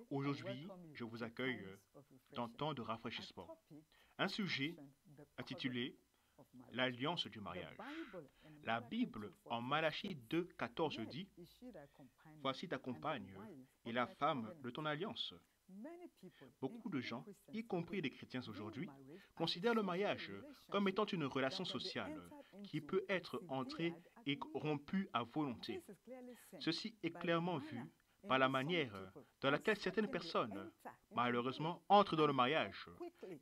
Aujourd'hui, je vous accueille dans temps de rafraîchissement. Un sujet intitulé l'alliance du mariage. La Bible, en Malachie 2, 14 dit: Voici ta compagne et la femme de ton alliance. Beaucoup de gens, y compris les chrétiens aujourd'hui, considèrent le mariage comme étant une relation sociale qui peut être entrée et rompue à volonté. Ceci est clairement vu par la manière dans laquelle certaines personnes, malheureusement, entrent dans le mariage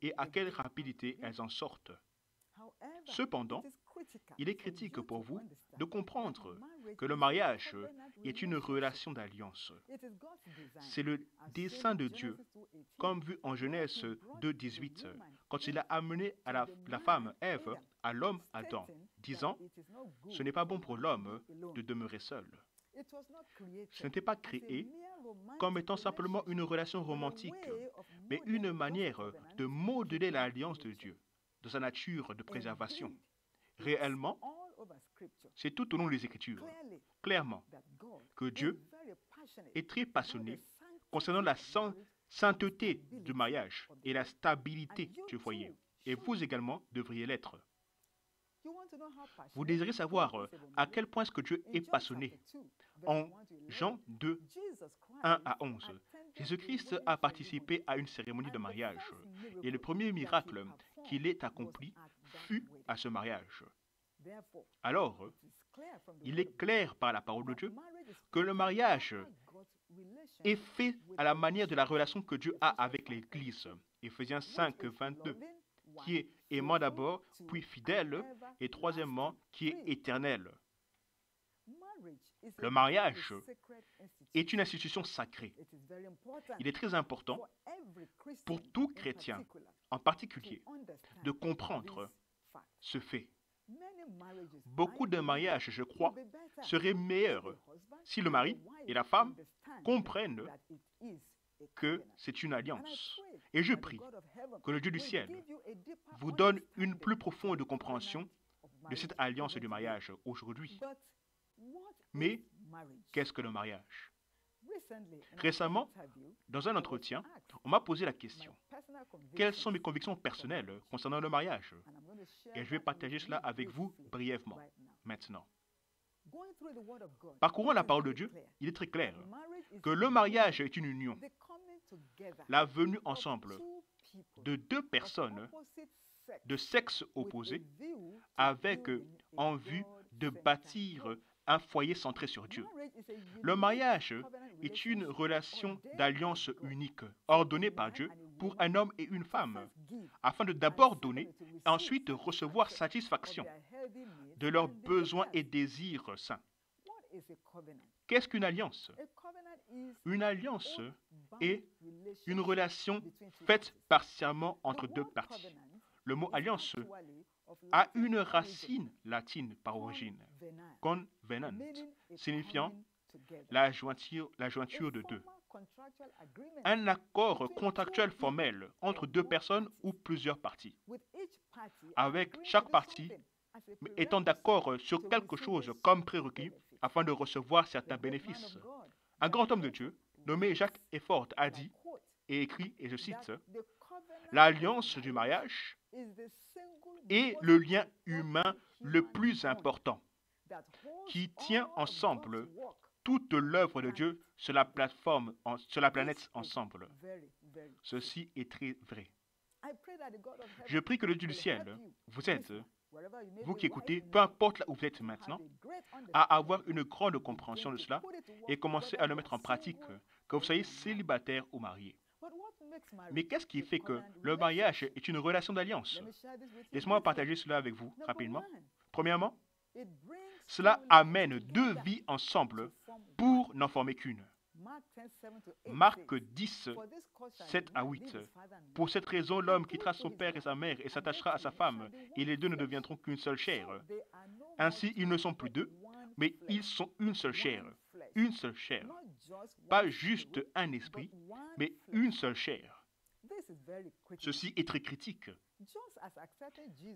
et à quelle rapidité elles en sortent. Cependant, il est critique pour vous de comprendre que le mariage est une relation d'alliance. C'est le dessein de Dieu, comme vu en Genèse 2, 18, quand il a amené à la femme Ève à l'homme Adam, disant: « Ce n'est pas bon pour l'homme de demeurer seul. » Ce n'était pas créé comme étant simplement une relation romantique, mais une manière de modeler l'alliance de Dieu dans sa nature de préservation. Réellement, c'est tout au long des Écritures, clairement, que Dieu est très passionné concernant la sainteté du mariage et la stabilité du foyer. Et vous également devriez l'être. Vous désirez savoir à quel point est-ce que Dieu est passionné. En Jean 2, 1 à 11, Jésus-Christ a participé à une cérémonie de mariage et le premier miracle qu'il ait accompli fut à ce mariage. Alors, il est clair par la parole de Dieu que le mariage est fait à la manière de la relation que Dieu a avec l'Église. Éphésiens 5, 22, qui est aimant d'abord, puis fidèle, et troisièmement, qui est éternel. Le mariage est une institution sacrée. Il est très important pour tout chrétien, en particulier, de comprendre ce fait. Beaucoup de mariages, je crois, seraient meilleurs si le mari et la femme comprennent que c'est une alliance. Et je prie que le Dieu du ciel vous donne une plus profonde compréhension de cette alliance du mariage aujourd'hui. Mais qu'est-ce que le mariage? Récemment, dans un entretien, on m'a posé la question: quelles sont mes convictions personnelles concernant le mariage? Et je vais partager cela avec vous brièvement, maintenant. Parcourant la parole de Dieu, il est très clair que le mariage est une union, la venue ensemble de deux personnes de sexe opposé avec en vue de bâtir un foyer centré sur Dieu. Le mariage est une relation d'alliance unique, ordonnée par Dieu pour un homme et une femme, afin de d'abord donner et ensuite de recevoir satisfaction de leurs besoins et désirs saints. Qu'est-ce qu'une alliance? Une alliance est une relation faite partiellement entre deux parties. Le mot alliance a une racine latine par origine, convenant, signifiant la jointure de deux. Un accord contractuel formel entre deux personnes ou plusieurs parties, avec chaque partie étant d'accord sur quelque chose comme prérequis afin de recevoir certains bénéfices. Un grand homme de Dieu, nommé Jacques Effort, a dit et écrit, et je cite: « L'alliance du mariage est le lien humain le plus important qui tient ensemble toute l'œuvre de Dieu sur la planète ensemble. » Ceci est très vrai. Je prie que le Dieu du ciel vous aide, vous qui écoutez, peu importe là où vous êtes maintenant, à avoir une grande compréhension de cela et commencer à le mettre en pratique, que vous soyez célibataire ou marié. Mais qu'est-ce qui fait que le mariage est une relation d'alliance? Laissez-moi partager cela avec vous rapidement. Premièrement, cela amène deux vies ensemble pour n'en former qu'une. Marc 10, 7 à 8. Pour cette raison, l'homme quittera son père et sa mère et s'attachera à sa femme, et les deux ne deviendront qu'une seule chair. Ainsi, ils ne sont plus deux, mais ils sont une seule chair. Une seule chair. Pas juste un esprit, mais une seule chair. Ceci est très critique.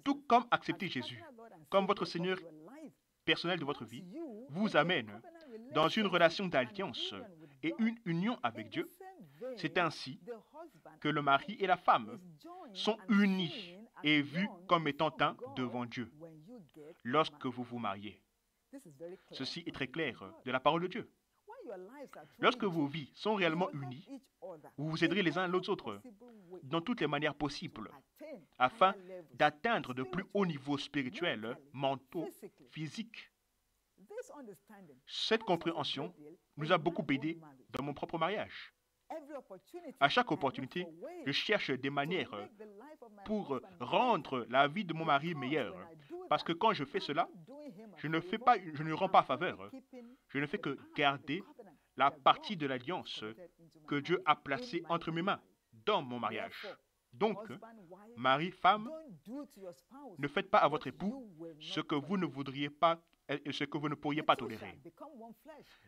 Tout comme accepter Jésus comme votre Seigneur personnel de votre vie vous amène dans une relation d'alliance et une union avec Dieu C'est ainsi que le mari et la femme sont unis et vus comme étant un devant Dieu lorsque vous vous mariez. Ceci est très clair de la parole de Dieu. Lorsque vos vies sont réellement unies, vous vous aiderez les uns les autres dans toutes les manières possibles afin d'atteindre de plus hauts niveaux spirituels, mentaux, physiques. Cette compréhension nous a beaucoup aidés dans mon propre mariage. À chaque opportunité, je cherche des manières pour rendre la vie de mon mari meilleure. Parce que quand je fais cela, je ne rends pas faveur. Je ne fais que garder la partie de l'alliance que Dieu a placée entre mes mains dans mon mariage. Donc, mari, femme, ne faites pas à votre époux ce que vous ne voudriez pas et ce que vous ne pourriez pas tolérer.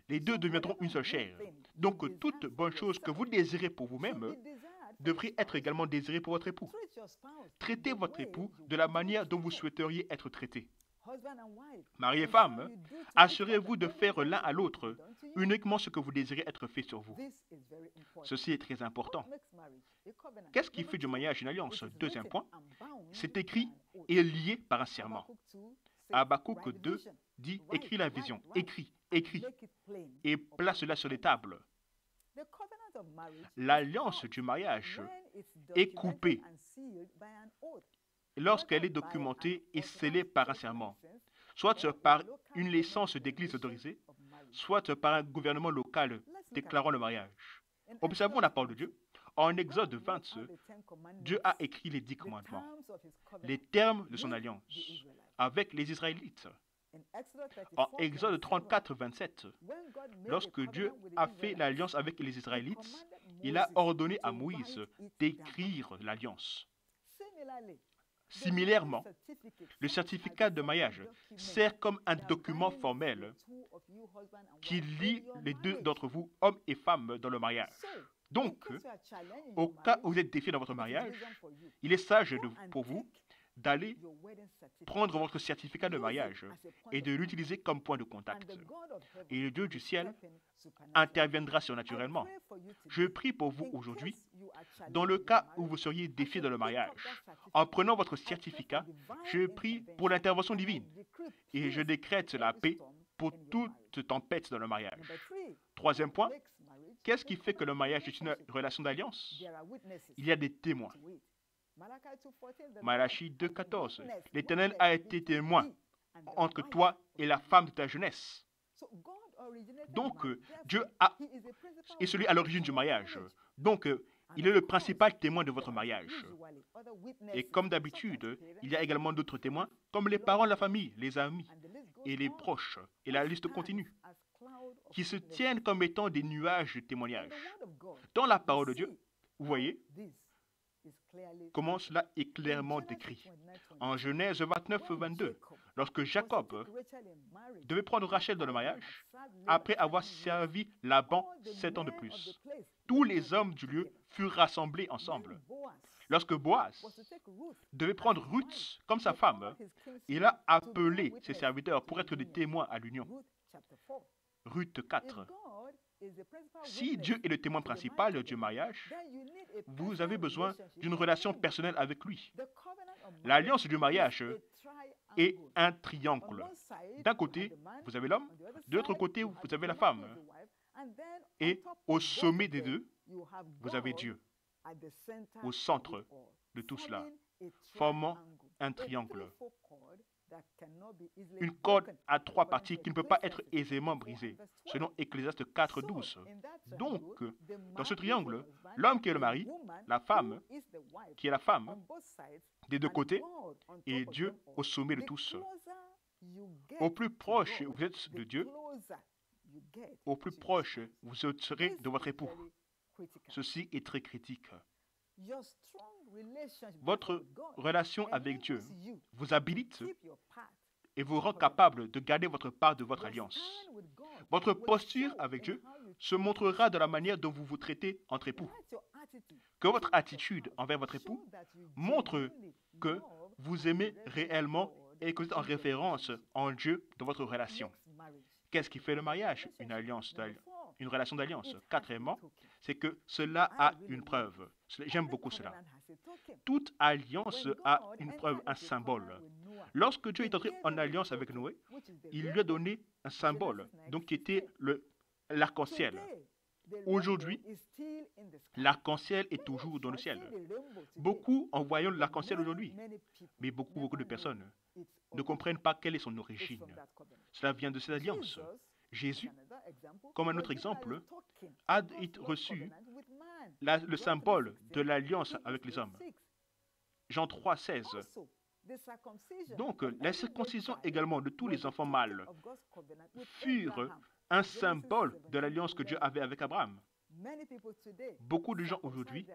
Les deux deviendront une seule chair. Donc, toute bonne chose que vous désirez pour vous-même devrait être également désirée pour votre époux. Traitez votre époux de la manière dont vous souhaiteriez être traité. Mari et femme, assurez-vous de faire l'un à l'autre uniquement ce que vous désirez être fait sur vous. Ceci est très important. Qu'est-ce qui fait du mariage une alliance? Deuxième point, c'est écrit et lié par un serment. Habakkuk 2 dit « Écris la vision, écris, et place-la sur les tables. » L'alliance du mariage est coupée lorsqu'elle est documentée et scellée par un serment, soit par une licence d'église autorisée, soit par un gouvernement local déclarant le mariage. Observons la parole de Dieu. En Exode 20, Dieu a écrit les 10 commandements, les termes de son alliance avec les Israélites. En Exode 34, 27, lorsque Dieu a fait l'alliance avec les Israélites, il a ordonné à Moïse d'écrire l'alliance. Similairement, le certificat de mariage sert comme un document formel qui lie les deux d'entre vous, hommes et femmes, dans le mariage. Donc, au cas où vous êtes défiés dans votre mariage, il est sage pour vous d'aller prendre votre certificat de mariage et de l'utiliser comme point de contact. Et le Dieu du ciel interviendra surnaturellement. Je prie pour vous aujourd'hui, dans le cas où vous seriez défiés dans le mariage. En prenant votre certificat, je prie pour l'intervention divine et je décrète la paix pour toute tempête dans le mariage. Troisième point, qu'est-ce qui fait que le mariage est une relation d'alliance? Il y a des témoins. Malachie 2,14. L'Éternel a été témoin entre toi et la femme de ta jeunesse. Donc, Dieu est celui à l'origine du mariage. Donc, il est le principal témoin de votre mariage. Et comme d'habitude, il y a également d'autres témoins, comme les parents de la famille, les amis et les proches, et la liste continue, qui se tiennent comme étant des nuages de témoignages. Dans la parole de Dieu, vous voyez comment cela est clairement décrit. En Genèse 29, 22, lorsque Jacob devait prendre Rachel dans le mariage, après avoir servi Laban 7 ans de plus, tous les hommes du lieu furent rassemblés ensemble. Lorsque Boaz devait prendre Ruth comme sa femme, il a appelé ses serviteurs pour être des témoins à l'union. Ruth 4. Si Dieu est le témoin principal du mariage, vous avez besoin d'une relation personnelle avec lui. L'alliance du mariage est un triangle. D'un côté, vous avez l'homme, de l'autre côté, vous avez la femme. Et au sommet des deux, vous avez Dieu, au centre de tout cela, formant un triangle. Une corde à 3 parties qui ne peut pas être aisément brisée, selon Ecclésiaste 4, 12. Donc, dans ce triangle, l'homme qui est le mari, la femme qui est la femme, des deux côtés, et Dieu au sommet de tous. Au plus proche vous êtes de Dieu, au plus proche vous serez de votre époux. Ceci est très critique. Votre relation avec Dieu vous habilite et vous rend capable de garder votre part de votre alliance. Votre posture avec Dieu se montrera de la manière dont vous vous traitez entre époux. Que votre attitude envers votre époux montre que vous aimez réellement et que vous êtes en référence en Dieu dans votre relation. Qu'est-ce qui fait le mariage? Une alliance. une relation d'alliance. Quatrièmement, c'est que cela a une preuve. J'aime beaucoup cela. Toute alliance a une preuve, un symbole. Lorsque Dieu est entré en alliance avec Noé, il lui a donné un symbole, donc qui était l'arc-en-ciel. Aujourd'hui, l'arc-en-ciel est toujours dans le ciel. Beaucoup en voyant l'arc-en-ciel aujourd'hui, mais beaucoup de personnes ne comprennent pas quelle est son origine. Cela vient de cette alliance. Jésus, comme un autre exemple, a reçu le symbole de l'alliance avec les hommes. Jean 3, 16. Donc, la circoncision également de tous les enfants mâles furent un symbole de l'alliance que Dieu avait avec Abraham. Beaucoup de gens aujourd'hui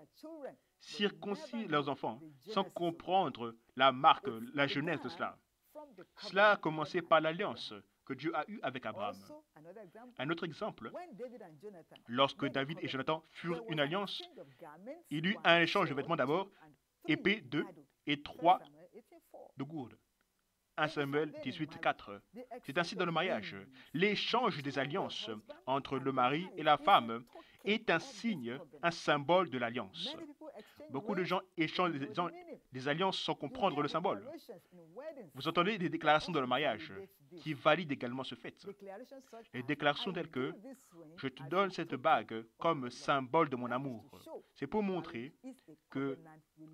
circoncisent leurs enfants sans comprendre la marque, la genèse de cela. Cela a commencé par l'alliance que Dieu a eue avec Abraham. Un autre exemple, lorsque David et Jonathan furent une alliance, il y eut un échange de vêtements d'abord, épée 2 et 3 de gourdes. 1 Samuel 18, 4. C'est ainsi dans le mariage. L'échange des alliances entre le mari et la femme est un signe, un symbole de l'alliance. Beaucoup de gens échangent des alliances sans comprendre le symbole. Vous entendez des déclarations dans le mariage qui valident également ce fait. Les déclarations telles que « Je te donne cette bague comme symbole de mon amour ». C'est pour montrer que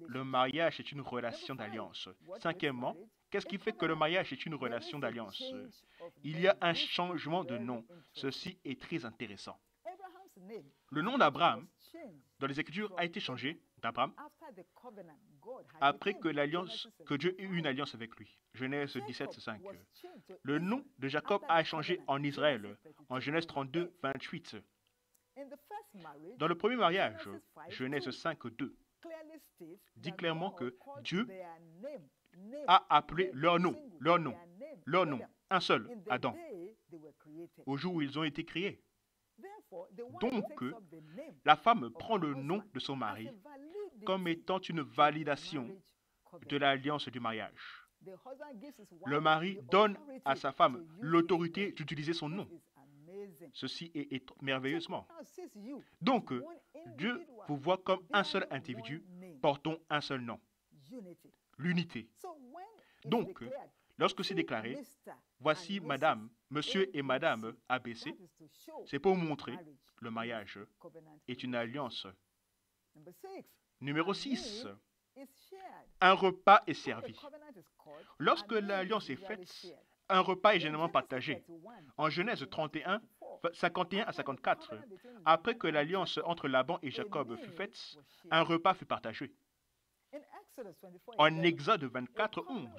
le mariage est une relation d'alliance. Cinquièmement, qu'est-ce qui fait que le mariage est une relation d'alliance? Il y a un changement de nom. Ceci est très intéressant. Le nom d'Abraham, dans les Écritures, a été changé d'Abraham après que Dieu ait eu une alliance avec lui. Genèse 17, 5. Le nom de Jacob a changé en Israël, en Genèse 32, 28. Dans le premier mariage, Genèse 5, 2, dit clairement que Dieu a appelé leur nom, un seul, Adam, au jour où ils ont été créés. Donc, la femme prend le nom de son mari comme étant une validation de l'alliance du mariage. Le mari donne à sa femme l'autorité d'utiliser son nom. Ceci est merveilleusement. Donc, Dieu vous voit comme un seul individu, portons un seul nom. L'unité. Donc, lorsque c'est déclaré, voici madame, monsieur et madame ABC, c'est pour montrer le mariage est une alliance. Numéro 6, un repas est servi. Lorsque l'alliance est faite, un repas est généralement partagé. En Genèse 31, 51 à 54, après que l'alliance entre Laban et Jacob fut faite, un repas fut partagé. En Exode 24, 11,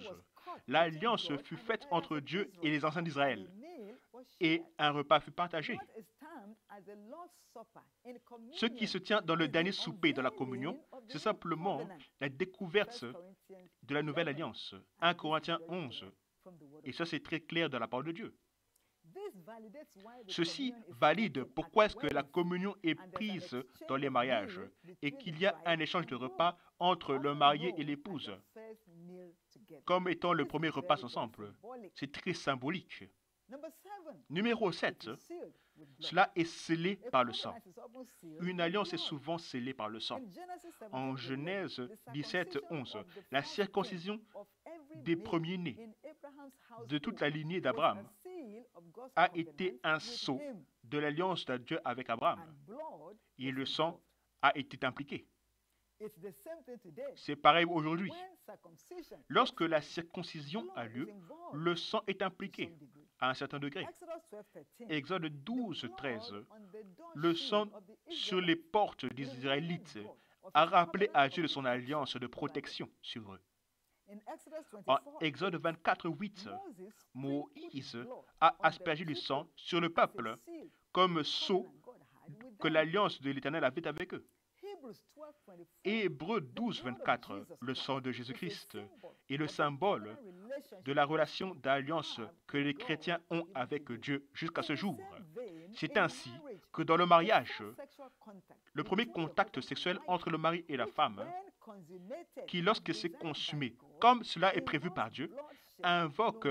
l'alliance fut faite entre Dieu et les anciens d'Israël, et un repas fut partagé. Ce qui se tient dans le dernier souper de la communion, c'est simplement la découverte de la nouvelle alliance. 1 Corinthiens 11. Et ça, c'est très clair dans la parole de Dieu. Ceci valide pourquoi est-ce que la communion est prise dans les mariages et qu'il y a un échange de repas entre le marié et l'épouse, comme étant le premier repas ensemble. C'est très symbolique. Numéro 7, cela est scellé par le sang. Une alliance est souvent scellée par le sang. En Genèse 17, 11, la circoncision des premiers-nés de toute la lignée d'Abraham a été un sceau de l'alliance de Dieu avec Abraham. Et le sang a été impliqué. C'est pareil aujourd'hui. Lorsque la circoncision a lieu, le sang est impliqué à un certain degré. Exode 12, 13. Le sang sur les portes des Israélites a rappelé à Dieu de son alliance de protection sur eux. En Exode 24, 8, Moïse a aspergé du sang sur le peuple comme sceau que l'alliance de l'Éternel avait avec eux. Hébreux 12, 24, le sang de Jésus-Christ est le symbole de la relation d'alliance que les chrétiens ont avec Dieu jusqu'à ce jour. C'est ainsi que dans le mariage, le premier contact sexuel entre le mari et la femme, qui lorsque c'est consumé, comme cela est prévu par Dieu, invoque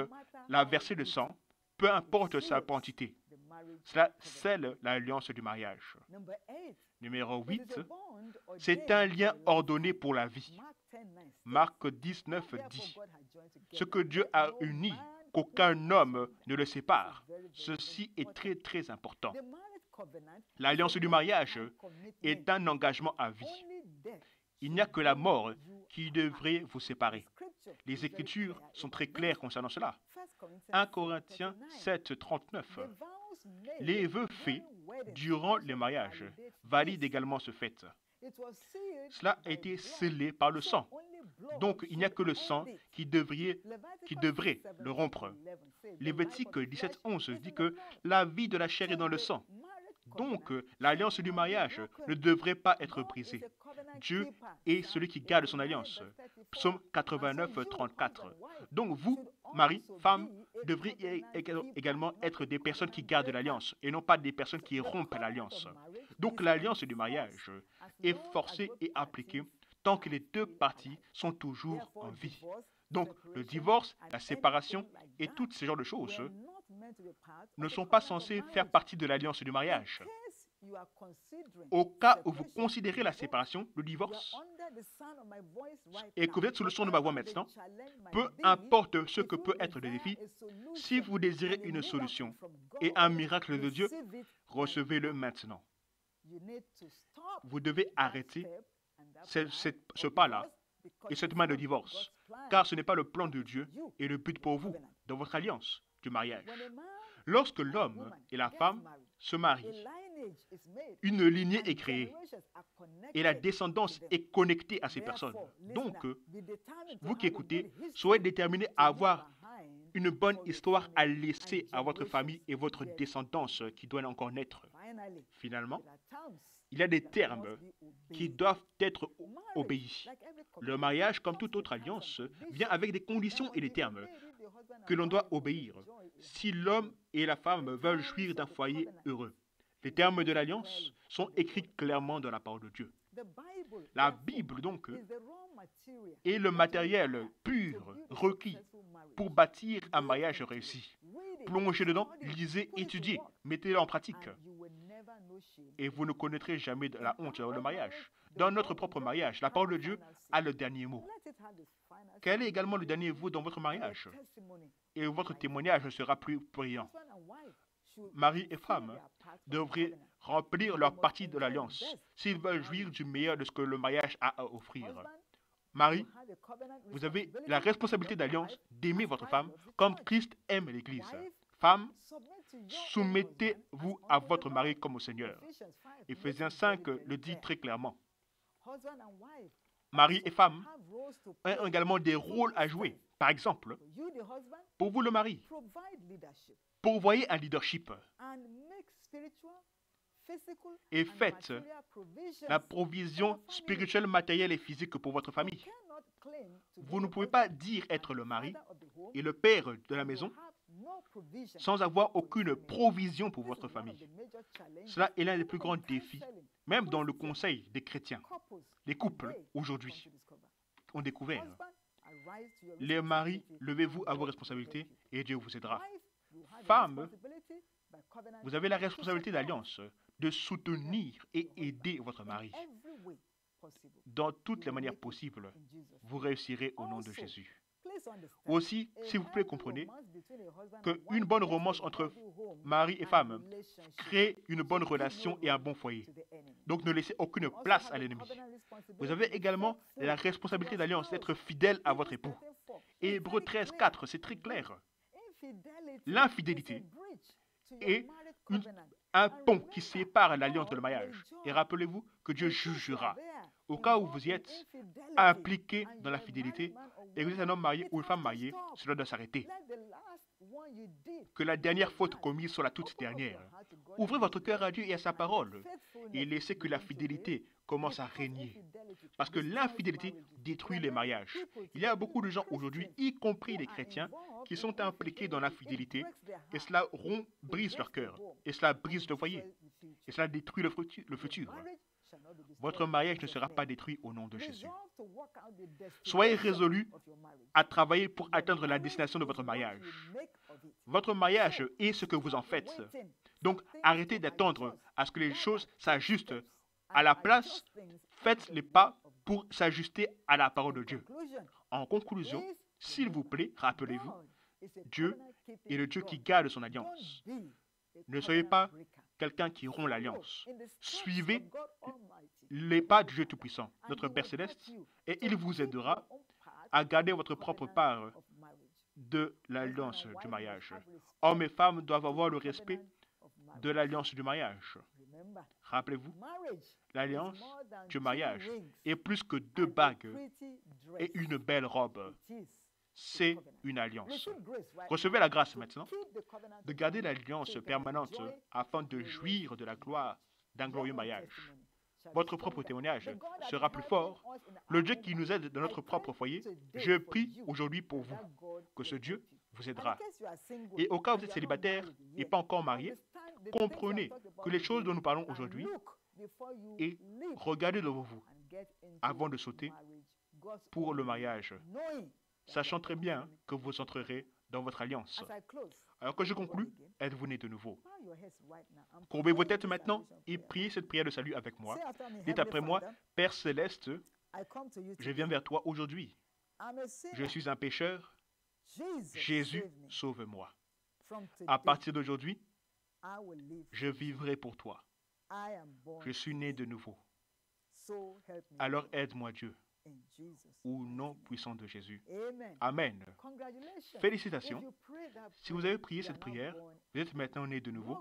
la versée de sang, peu importe sa quantité. Cela scelle l'alliance du mariage. Numéro 8, c'est un lien ordonné pour la vie. Marc 19 dit, ce que Dieu a uni, qu'aucun homme ne le sépare. Ceci est très très important. L'alliance du mariage est un engagement à vie. Il n'y a que la mort qui devrait vous séparer. Les Écritures sont très claires concernant cela. 1 Corinthiens 7, 39. Les vœux faits durant les mariages valident également ce fait. Cela a été scellé par le sang. Donc, il n'y a que le sang qui devrait le rompre. Lévitique 17, 11 dit que la vie de la chair est dans le sang. Donc, l'alliance du mariage ne devrait pas être brisée. Dieu est celui qui garde son alliance. Psaume 89, 34. Donc, vous, mari, femme, devriez également être des personnes qui gardent l'alliance et non pas des personnes qui rompent l'alliance. Donc, l'alliance du mariage est forcée et appliquée tant que les deux parties sont toujours en vie. Donc, le divorce, la séparation et tous ces genres de choses ne sont pas censés faire partie de l'alliance du mariage. Au cas où vous considérez la séparation, le divorce, et que vous êtes sous le son de ma voix maintenant, peu importe ce que peut être le défi, si vous désirez une solution et un miracle de Dieu, recevez-le maintenant. Vous devez arrêter ce pas-là et cette main de divorce, car ce n'est pas le plan de Dieu et le but pour vous dans votre alliance du mariage. Lorsque l'homme et la femme se marient, une lignée est créée et la descendance est connectée à ces personnes. Donc, vous qui écoutez, soyez déterminés à avoir une bonne histoire à laisser à votre famille et votre descendance qui doit encore naître. Finalement, il y a des termes qui doivent être obéis. Le mariage, comme toute autre alliance, vient avec des conditions et des termes que l'on doit obéir si l'homme et la femme veulent jouir d'un foyer heureux. Les termes de l'alliance sont écrits clairement dans la parole de Dieu. La Bible, donc, est le matériel pur requis pour bâtir un mariage réussi. Plongez dedans, lisez, étudiez, mettez-le en pratique. Et vous ne connaîtrez jamais la honte dans le mariage. Dans notre propre mariage, la parole de Dieu a le dernier mot. Quel est également le dernier mot dans votre mariage? Et votre témoignage sera plus brillant. Mari et femme devraient remplir leur partie de l'alliance s'ils veulent jouir du meilleur de ce que le mariage a à offrir. Mari, vous avez la responsabilité d'alliance d'aimer votre femme comme Christ aime l'Église. Femme, soumettez-vous à votre mari comme au Seigneur. Éphésiens 5 le dit très clairement. Mari et femme ont également des rôles à jouer. Par exemple, pour vous le mari, pourvoyez un leadership et faites la provision spirituelle, matérielle et physique pour votre famille. Vous ne pouvez pas dire être le mari et le père de la maison sans avoir aucune provision pour votre famille. Cela est l'un des plus grands défis, même dans le conseil des chrétiens. Les couples, aujourd'hui, ont découvert. Les maris, levez-vous à vos responsabilités et Dieu vous aidera. Femmes, vous avez la responsabilité d'alliance, de soutenir et aider votre mari. Dans toutes les manières possibles, vous réussirez au nom de Jésus. Aussi, s'il vous plaît, comprenez qu'une bonne romance entre mari et femme crée une bonne relation et un bon foyer. Donc ne laissez aucune place à l'ennemi. Vous avez également la responsabilité d'alliance d'être fidèle à votre époux. Hébreux 13, 4, c'est très clair. L'infidélité est un pont qui sépare l'alliance de le mariage. Et rappelez-vous que Dieu jugera. Au cas où vous y êtes impliqué dans la fidélité, et que vous êtes un homme marié ou une femme mariée, cela doit s'arrêter. Que la dernière faute commise soit la toute dernière. Ouvrez votre cœur à Dieu et à sa parole, et laissez que la fidélité commence à régner. Parce que l'infidélité détruit les mariages. Il y a beaucoup de gens aujourd'hui, y compris les chrétiens, qui sont impliqués dans l'infidélité, et cela brise leur cœur, et cela brise le foyer, et cela détruit le futur. Votre mariage ne sera pas détruit au nom de Jésus. Soyez résolus à travailler pour atteindre la destination de votre mariage. Votre mariage est ce que vous en faites. Donc, arrêtez d'attendre à ce que les choses s'ajustent. À la place, faites les pas pour s'ajuster à la parole de Dieu. En conclusion, s'il vous plaît, rappelez-vous, Dieu est le Dieu qui garde son alliance. Ne soyez pas quelqu'un qui rompt l'alliance. Suivez les pas du Dieu Tout-Puissant, notre Père Céleste, et il vous aidera à garder votre propre part de l'alliance du mariage. Hommes et femmes doivent avoir le respect de l'alliance du mariage. Rappelez-vous, l'alliance du mariage est plus que 2 bagues et une belle robe. C'est une alliance. Recevez la grâce maintenant de garder l'alliance permanente afin de jouir de la gloire d'un glorieux mariage. Votre propre témoignage sera plus fort. Le Dieu qui nous aide dans notre propre foyer, je prie aujourd'hui pour vous que ce Dieu vous aidera. Et au cas où vous êtes célibataire et pas encore marié, comprenez que les choses dont nous parlons aujourd'hui, et regardez devant vous avant de sauter pour le mariage, sachant très bien que vous entrerez dans votre alliance. Alors que je conclue, êtes-vous né de nouveau? Courbez vos têtes maintenant et priez cette prière de salut avec moi. Dites après moi, Père Céleste, je viens vers toi aujourd'hui. Je suis un pécheur. Jésus, sauve-moi. À partir d'aujourd'hui, je vivrai pour toi. Je suis né de nouveau. Alors aide-moi Dieu. Au nom puissant de Jésus. Amen. Félicitations. Si vous avez prié cette prière, vous êtes maintenant né de nouveau.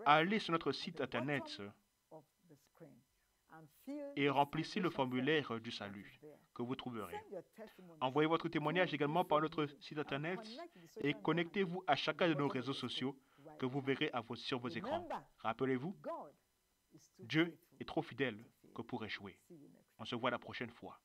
Allez sur notre site internet et remplissez le formulaire du salut que vous trouverez. Envoyez votre témoignage également par notre site internet et connectez-vous à chacun de nos réseaux sociaux que vous verrez sur vos écrans. Rappelez-vous, Dieu est trop fidèle que pour échouer. On se voit la prochaine fois.